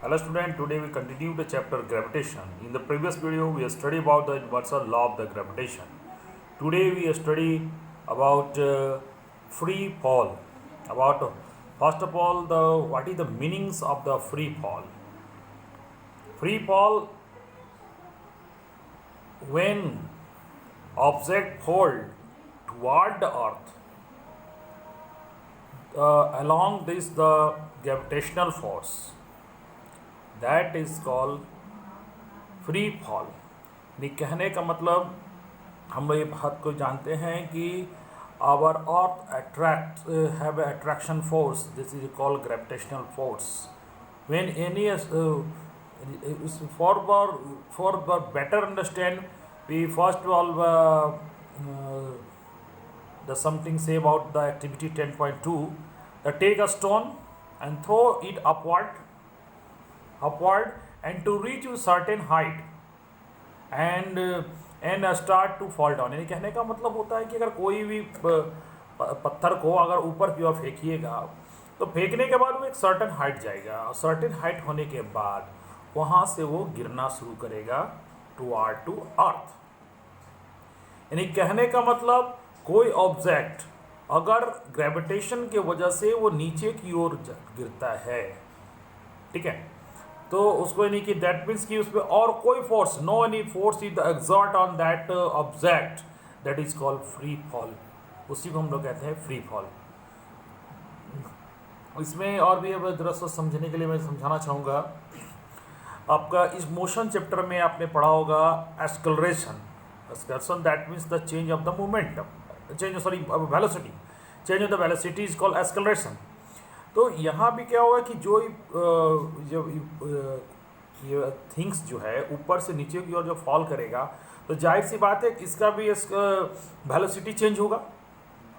Hello student, today we continue the chapter gravitation. In the previous video we studied about the universal law of the gravitation. Today we study about free fall. About first of all what is the meanings of the free fall. Free fall, when object fall toward the earth along this the gravitational force, that is called free fall. ये कहने का मतलब हम लोग ये बात को जानते हैं कि our earth attract have attraction force, this is called gravitational force. When any for better understand we first all the something say about the activity 10.2, take a stone and throw it upward and to reach a certain height and start to fall down. यानी कहने का मतलब होता है कि अगर कोई भी पत्थर को अगर ऊपर की ओर फेंकिएगा तो फेंकने के बाद वो एक सर्टेन हाइट जाएगा और सर्टेन हाइट होने के बाद वहाँ से वो गिरना शुरू करेगा टू अर्थ. यानी कहने का मतलब कोई ऑब्जेक्ट अगर ग्रेविटेशन के वजह से वो नीचे की ओर गिरता है, ठीक है, तो उसको यानी कि दैट मीन्स कि उस पर और कोई force, no any force is exert on that object, that is called free fall. उसी को हम लोग कहते हैं फ्री फॉल. इसमें और भी अब जरा सा समझने के लिए मैं समझाना चाहूँगा. आपका इस मोशन चैप्टर में आपने पढ़ा होगा acceleration. That means the change of the momentum, velocity. Change of the velocity is called acceleration. तो यहाँ भी क्या होगा कि जो थिंग्स जो है ऊपर से नीचे की ओर जो फॉल करेगा तो जाहिर सी बात है कि इसका भी वेलोसिटी चेंज होगा.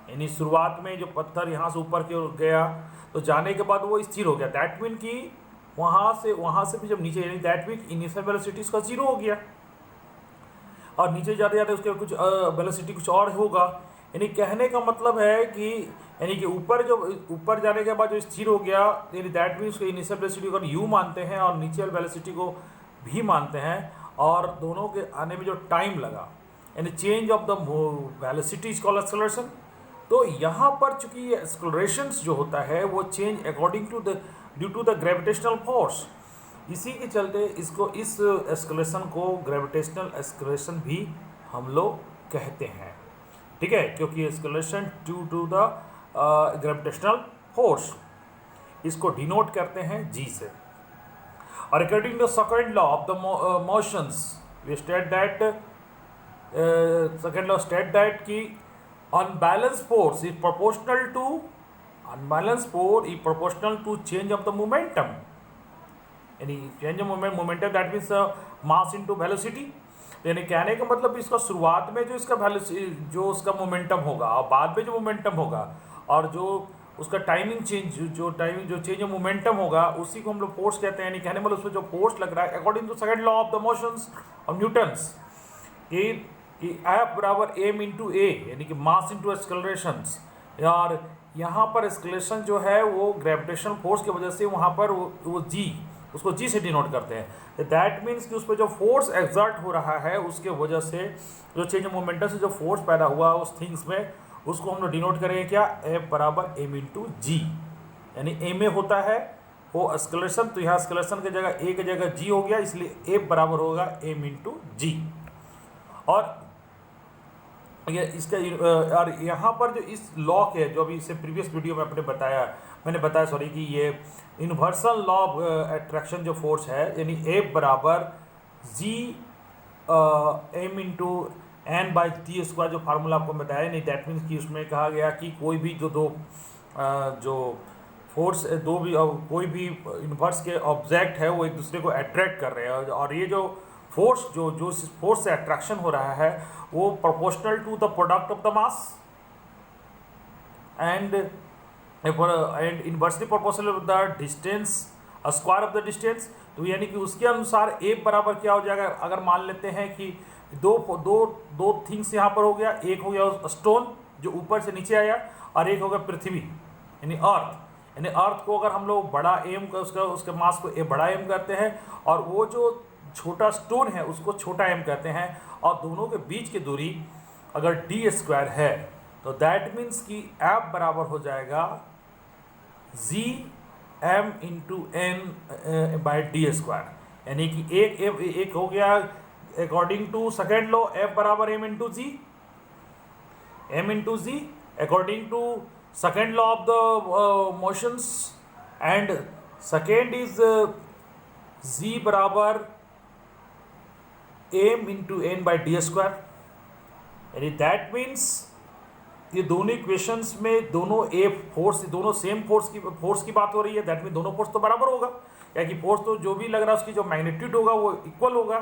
यानी शुरुआत में जो पत्थर यहाँ से ऊपर की ओर गया तो जाने के बाद वो स्थिर हो गया. दैट मीन कि वहाँ से भी जब नीचे, यानी दैट मीन इनिशियल वेलोसिटी इसका जीरो हो गया और नीचे जाते जाते उसके कुछ वेलोसिटी कुछ और होगा. यानी कहने का मतलब है कि यानी कि ऊपर जाने के बाद जो स्थिर हो गया, यानी दैट मीन्स उसको इनिशियल वेलोसिटी को यू मानते हैं और नीचे वेलोसिटी को भी मानते हैं, और दोनों के आने में जो टाइम लगा यानी change of the velocity is called acceleration. तो यहाँ पर चूंकि ये एक्सेलरेशंस जो होता है वो change according to the due to the gravitational force. इसी के चलते इस एक्सेलरेशन को ग्रेविटेशनल एक्सेलरेशन भी हम लोग कहते हैं, ठीक है, क्योंकि acceleration due to the gravitational force, इसको डिनोट करते हैं जी से. और according to second law of the motions we state that second law state that कि unbalance force is proportional to change of the momentum. यानी change of momentum that means mass into velocity. यानी कहने का मतलब इसका शुरुआत में जो इसका जो उसका मोमेंटम होगा और बाद में जो मोमेंटम होगा और जो उसका टाइमिंग चेंज जो चेंज ऑफ मोमेंटम होगा उसी को हम लोग फोर्स कहते हैं. यानी कहने मतलब उसमें जो फोर्स लग रहा है according to second law of the motions of Newton's कि F बराबर m इंटू ए, यानी कि मास इंटू एक्सेलरेशंस. और यहाँ पर एक्सेलरेशन जो है वो ग्रेविटेशनल फोर्स की वजह से वहाँ पर वो जी, उसको जी से डिनोट करते हैं. दैट मीन्स कि उस पर जो फोर्स एक्सर्ट हो रहा है उसके वजह से जो चेंज ऑफ मोमेंटम से जो फोर्स पैदा हुआ उस थिंग्स में, उसको हम लोग डिनोट करेंगे क्या, F बराबर m इंटू जी. यानी m में होता है वो एक्सेलरेशन, तो यहाँ एक्सेलरेशन की जगह a की जगह g हो गया, इसलिए F बराबर होगा m इंटू जी. और ये इसका और यहाँ पर जो इस लॉ के जो अभी इससे प्रीवियस वीडियो में मैंने बताया कि ये यूनिवर्सल लॉ ऑफ अट्रैक्शन जो फोर्स है, यानी F बराबर G m into N by T square, जो फार्मूला आपको बताया. नहीं दैट मीन्स कि उसमें कहा गया कि कोई भी जो फोर्स कोई भी यूनिवर्स के ऑब्जेक्ट है वो एक दूसरे को अट्रैक्ट कर रहे हैं, और ये जो फोर्स जो फोर्स से अट्रैक्शन हो रहा है वो proportional to the product of the mass and inversely proportional of the distance, square of the distance. तो यानी कि उसके अनुसार F बराबर क्या हो जाएगा, अगर मान लेते हैं कि दो थिंग्स यहाँ पर हो गया, एक हो गया स्टोन जो ऊपर से नीचे आया और एक हो गया पृथ्वी यानी अर्थ. यानी अर्थ को अगर हम लोग बड़ा एम का उसके मास को बड़ा एम करते हैं और वो जो छोटा स्टोन है उसको छोटा एम कहते हैं, और दोनों के बीच की दूरी अगर डी स्क्वायर है तो दैट मीन्स कि एफ बराबर हो जाएगा G M into N by D square, यानी कि एक हो गया according to second law F बराबर M into G according to second law of the motions, and second is G बराबर M into N by D square, यानी that means ये दोनों इक्वेशंस में दोनों ए फोर्स, दोनों सेम फोर्स की बात हो रही है, दैट मीन दोनों फोर्स तो बराबर होगा, क्या कि फोर्स तो जो भी लग रहा है उसकी जो मैग्नीट्यूड होगा वो इक्वल होगा,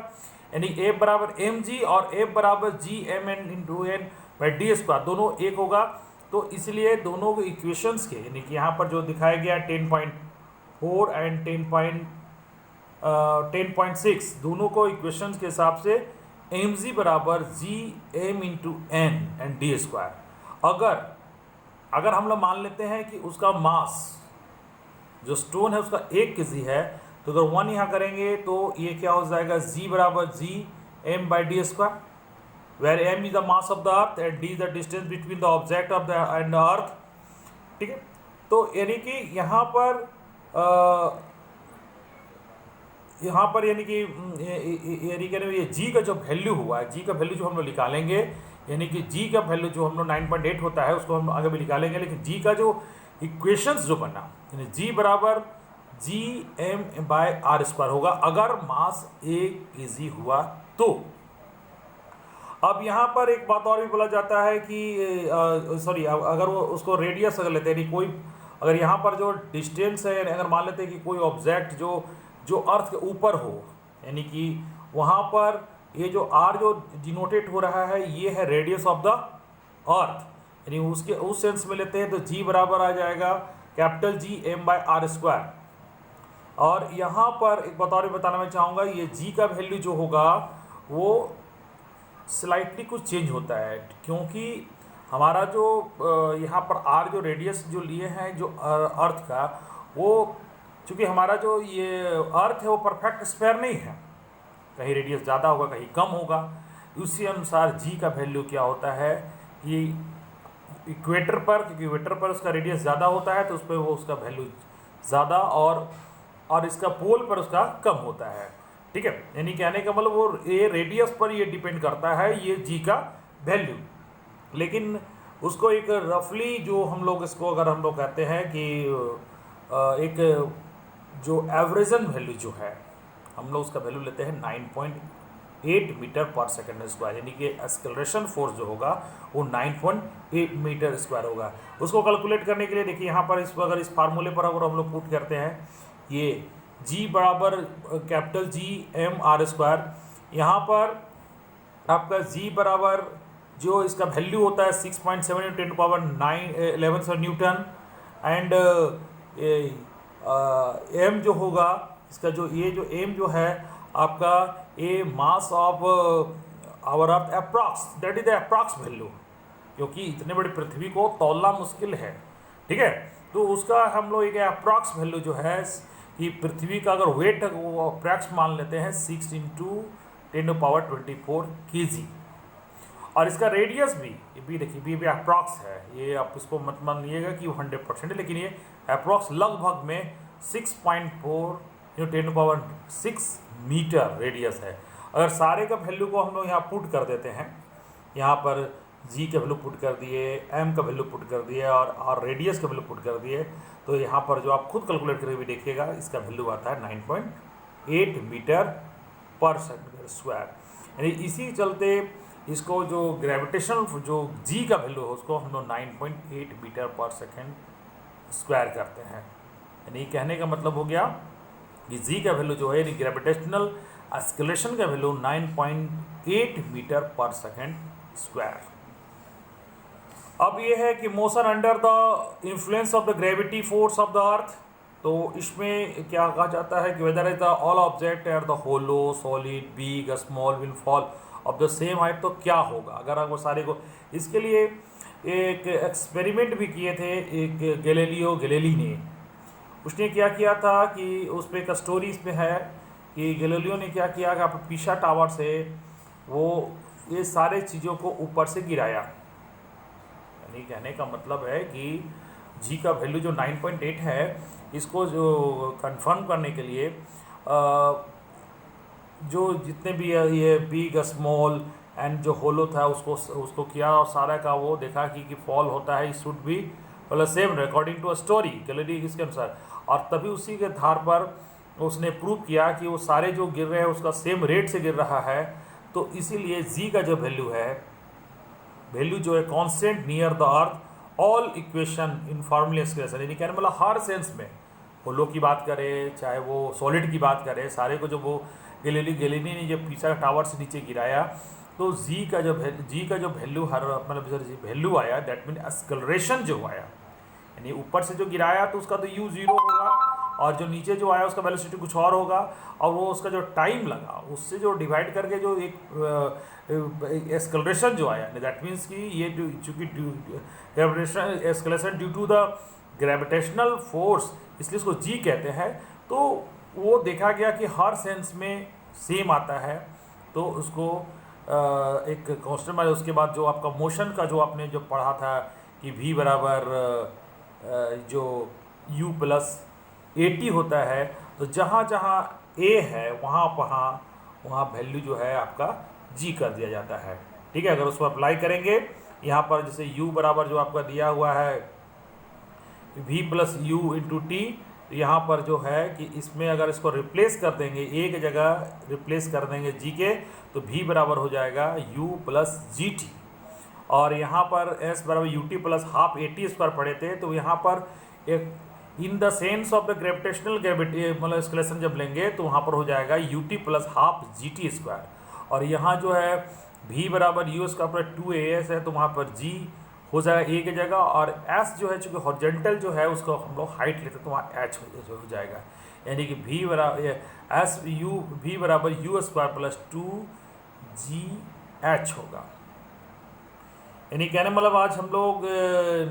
यानी एफ बराबर एम जी और एफ बराबर G M N into N by D square दोनों एक होगा। तो इसलिए दोनों इक्वेशंस के, यानी कि यहाँ पर जो दिखाया गया 10.4 एंड 10.6 दोनों को इक्वेशंस के हिसाब से एम जी बराबर G M into N and D square. अगर हम लोग मान लेते हैं कि उसका मास जो स्टोन है उसका 1 kg है, तो अगर 1 यहाँ करेंगे तो ये क्या हो जाएगा, जी बराबर G M by D square, where M is the mass of the earth and D is the distance between the object of the and the earth. ठीक है, तो यानी कि यहाँ पर यानी कि ये जी का जो वैल्यू हुआ है, जी का वैल्यू जो हम लोग निकालेंगे, यानी कि जी का वैल्यू जो हम लोग 9.8 होता है उसको हम आगे भी निकालेंगे, लेकिन जी का जो इक्वेशंस जो बना, यानी जी बराबर G M by R square होगा अगर मास 1 kg हुआ तो। अब यहाँ पर एक बात और भी बोला जाता है कि अगर वो उसको रेडियस अगर लेते हैं, यानी कोई अगर यहाँ पर जो डिस्टेंस है, अगर मान लेते हैं कि कोई ऑब्जेक्ट जो अर्थ के ऊपर हो, यानी कि वहाँ पर ये जो आर जो डिनोटेट हो रहा है ये है रेडियस ऑफ द अर्थ, यानी उसके उस सेंस में लेते हैं तो जी बराबर आ जाएगा capital G M by R square. और यहाँ पर एक बात और भी बताना मैं चाहूँगा, ये जी का वैल्यू जो होगा वो स्लाइटली कुछ चेंज होता है, क्योंकि हमारा जो यहाँ पर आर जो रेडियस जो लिए हैं जो अर्थ का, वो चूँकि हमारा जो ये अर्थ है वो परफेक्ट स्फीयर नहीं है, कहीं रेडियस ज़्यादा होगा कहीं कम होगा, उसी अनुसार जी का वैल्यू क्या होता है, ये इक्वेटर पर, क्योंकि इक्वेटर पर उसका रेडियस ज़्यादा होता है तो उस पर वो उसका वैल्यू ज़्यादा और इसका पोल पर उसका कम होता है। ठीक है, यानी कहने का मतलब वो ये रेडियस पर ये डिपेंड करता है ये जी का वैल्यू, लेकिन उसको एक रफली जो हम लोग इसको अगर हम लोग कहते हैं कि एक जो एवरेजन वैल्यू जो है हम लोग उसका वैल्यू लेते हैं 9.8 मीटर पर सेकेंड स्क्वायर, यानी कि एक्सेलरेशन फोर्स जो होगा वो 9.8 मीटर स्क्वायर होगा। उसको कैलकुलेट करने के लिए देखिए यहाँ पर अगर इस फार्मूले पर अगर हम लोग पुट करते हैं, ये जी बराबर capital G M R square, यहाँ पर आपका जी बराबर जो इसका वैल्यू होता है 6.7 × 10⁻11 न्यूटन, एंड एम जो होगा इसका जो ये जो एम जो है आपका a mass of our earth approx, that is the approx value, क्योंकि इतने बड़ी पृथ्वी को तौलना मुश्किल है। ठीक है, तो उसका हम लोग एक अप्रॉक्स वैल्यू जो है कि पृथ्वी का अगर वेट वो अप्रॉक्स मान लेते हैं 6 × 10⁻24 kg, और इसका रेडियस भी देखिए भी अप्रॉक्स है, ये आप इसको मत मानिएगा कि वो 100% है, लेकिन ये अप्रॉक्स लगभग में 6.4 × 10⁻6 मीटर रेडियस है। अगर सारे का वैल्यू को हम लोग यहाँ पुट कर देते हैं, यहाँ पर जी का वैल्यू पुट कर दिए, एम का वैल्यू पुट कर दिए और रेडियस का वैल्यू पुट कर दिए, तो यहाँ पर जो आप खुद कैलकुलेट करके भी देखिएगा इसका वैल्यू आता है 9.8 मीटर पर सेकेंड स्क्वायर। यानी इसी चलते इसको जो ग्रेविटेशनल जो जी का वैल्यू है उसको हम लोग 9.8 मीटर पर सेकेंड स्क्वायर करते हैं। यानी कहने का मतलब हो गया कि जी का वैल्यू जो है ग्रेविटेशनल एक्सेलरेशन का वैल्यू 9.8 मीटर पर सेकेंड स्क्वायर। अब ये है कि motion under the influence of the gravity force of the earth, तो इसमें क्या कहा जाता है कि whether is the all object are the hollow solid big small will fall of the same height, तो क्या होगा अगर आप वो सारे को, इसके लिए एक एक्सपेरिमेंट भी किए थे एक गैलीलियो गैलीली ने, उसने क्या किया था कि उस पर एक स्टोरी इसमें है कि गैलीलियो ने क्या किया कि आप पीसा टावर से वो ये सारे चीज़ों को ऊपर से गिराया। यानी कहने का मतलब है कि जी का वैल्यू जो 9.8 है, इसको जो कंफर्म करने के लिए जो जितने भी ये बिग स्मॉल एंड जो होलो था उसको किया और सारा का वो देखा कि फॉल होता है, इट शुड बी मतलब same according to a story Galileo इसके अनुसार। और तभी उसी के आधार पर उसने प्रूव किया कि वो सारे जो गिर रहे हैं उसका सेम रेट से गिर रहा है। तो इसीलिए जी का जो वैल्यू जो है constant near the earth all equation in फॉर्मूले एक्सप्रेशन, यानी कहने मतलब हर सेंस में, होलो की बात करें चाहे वो सॉलिड की बात करें, सारे को जब वो गैलीलियो ने जब पीसा टावर से नीचे गिराया तो जी का जो वैल्यू हर मतलब वैल्यू आया, दैट मीन एक्सेलरेशन जो आया, यानी ऊपर से जो गिराया तो उसका तो यू जीरो होगा और जो नीचे जो आया उसका वेलोसिटी कुछ और होगा, और वो उसका जो टाइम लगा उससे जो डिवाइड करके जो एक एक्सेलरेशन जो आया, दैट मीन्स कि ये चूँकि acceleration due to the gravitational force, इसलिए इसको जी कहते हैं। तो वो देखा गया कि हर सेंस में सेम आता है, तो उसको एक कांस्टेंट माना। उसके बाद जो आपका मोशन का जो आपने जो पढ़ा था कि v बराबर जो u प्लस AT होता है, तो जहाँ जहाँ a है वहाँ वैल्यू जो है आपका g कर दिया जाता है। ठीक है, अगर उसको अप्लाई करेंगे यहाँ पर, जैसे u बराबर जो आपका दिया हुआ है v plus you into T, यहाँ पर जो है कि इसमें अगर इसको रिप्लेस कर देंगे, एक जगह रिप्लेस कर देंगे जी के, तो v बराबर हो जाएगा u प्लस जी टी। और यहाँ पर s बराबर U T plus half AT square पढ़े थे, तो यहाँ पर एक in the sense of the gravitational gravity मतलब एक्सक्लेशन जब लेंगे तो वहाँ पर हो जाएगा U T plus half G T square. और यहाँ जो है v बराबर यू स्क्वायर पर 2as है, तो वहाँ पर g हो जाएगा a की जगह, और s जो है चूँकि हॉरिजॉन्टल जो है उसको हम लोग हाइट लेते हैं तो वहाँ h हो जाएगा, यानी कि v बराबर यू स्क्वायर प्लस 2gh होगा। यानी कहने मतलब आज हम लोग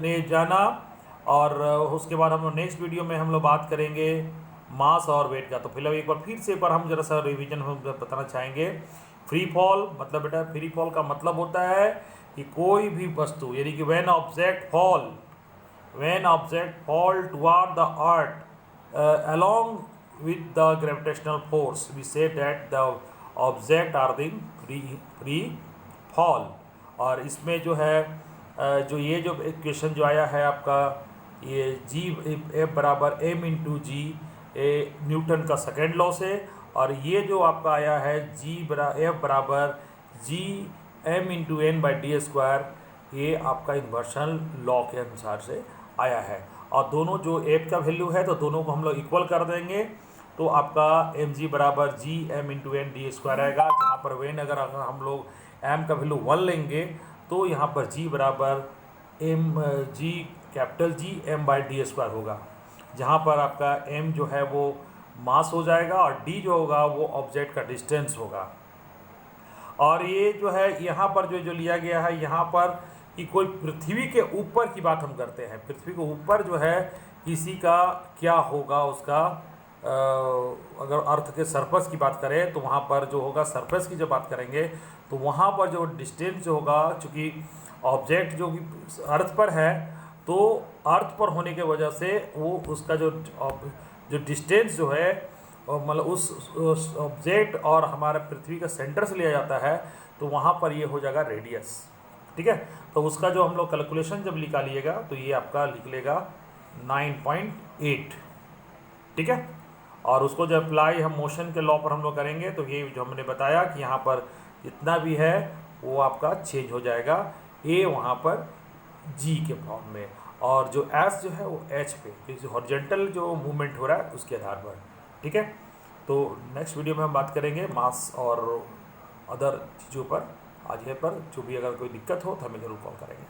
ने जाना, और उसके बाद हम लोग नेक्स्ट वीडियो में हम लोग बात करेंगे मास और वेट का। तो फिलहाल एक बार हम जरा सा रिवीजन हम बताना चाहेंगे। फ्री फॉल मतलब बेटा, फ्री फॉल का मतलब होता है कि कोई भी वस्तु, यानी कि when object fall toward the earth along with the gravitational force, we say that the object are in free fall. और इसमें जो है जो ये जो इक्वेशन जो आया है आपका, ये जी एफ बराबर एम इंटू जी न्यूटन का सेकेंड लॉ से, और ये जो आपका आया है एफ बराबर G M into N by D square, ये आपका इन्वर्शन लॉ के अनुसार से आया है। और दोनों जो एफ का वैल्यू है तो दोनों को हम लोग इक्वल कर देंगे, तो आपका एम जी बराबर G M into N D square आएगा। जहाँ पर वेन अगर हम लोग एम का वैल्यू 1 लेंगे तो यहाँ पर जी बराबर M G capital G M by D square होगा, जहाँ पर आपका एम जो है वो मास हो जाएगा और डी जो होगा वो ऑब्जेक्ट का डिस्टेंस होगा। और ये जो है यहाँ पर जो लिया गया है यहाँ पर कि कोई पृथ्वी के ऊपर की बात हम करते हैं, पृथ्वी के ऊपर जो है किसी का क्या होगा उसका, अगर अर्थ के सरफेस की बात करें तो वहाँ पर जो होगा, सरफेस की जब बात करेंगे तो वहाँ पर जो डिस्टेंस जो होगा, चूँकि ऑब्जेक्ट जो अर्थ पर है तो अर्थ पर होने की वजह से वो उसका जो डिस्टेंस जो है मतलब उस ऑब्जेक्ट और हमारा पृथ्वी का सेंटर से लिया जाता है, तो वहाँ पर ये हो जाएगा रेडियस। ठीक है, तो उसका जो हम लोग कैलकुलेशन जब निकालिएगा तो ये आपका लिख लेगा 9.8। ठीक है, और उसको जब अप्लाई हम मोशन के लॉ पर हम लोग करेंगे तो ये जो हमने बताया कि यहाँ पर जितना भी है वो आपका चेंज हो जाएगा, ए वहाँ पर जी के फॉर्म में, और जो एस जो है वो एच पे, क्योंकि हॉरिजॉन्टल जो मूवमेंट हो रहा है उसके आधार पर। ठीक है, तो नेक्स्ट वीडियो में हम बात करेंगे मास और अदर चीज़ों पर। आज ये पर जो भी अगर कोई दिक्कत हो तो हमें ज़रूर कॉल करेंगे।